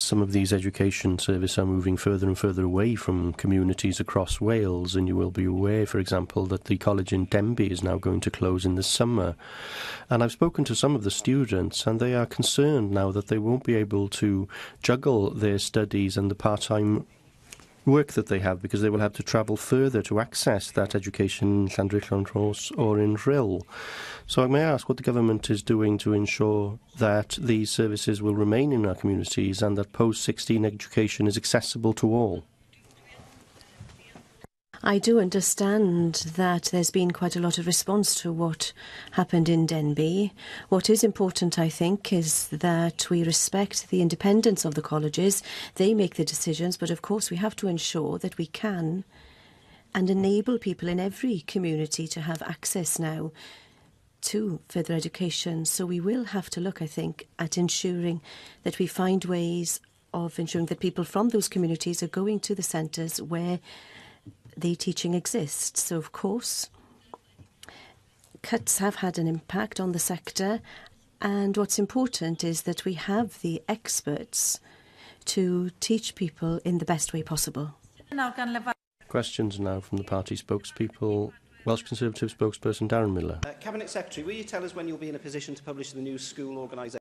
some of these education services are moving further and further away from communities across Wales, and you will be aware, for example, that the college in Denbigh is now going to close in the summer. And I've spoken to some of the students, and they are concerned now that they won't be able to juggle their studies and the part-time work that they have, because they will have to travel further to access that education in Llandrillo'n or in Rhyl. So I may ask what the government is doing to ensure that these services will remain in our communities and that post-16 education is accessible to all. I do understand that there's been quite a lot of response to what happened in Denbigh. What is important, I think, is that we respect the independence of the colleges. They make the decisions, but of course we have to ensure that we can and enable people in every community to have access now to further education. So we will have to look, I think, at ensuring that we find ways of ensuring that people from those communities are going to the centres where the teaching exists. So, of course, cuts have had an impact on the sector, and what's important is that we have the experts to teach people in the best way possible. Questions now from the party spokespeople. Welsh Conservative spokesperson Darren Miller. Cabinet Secretary, will you tell us when you'll be in a position to publish the new school organisation?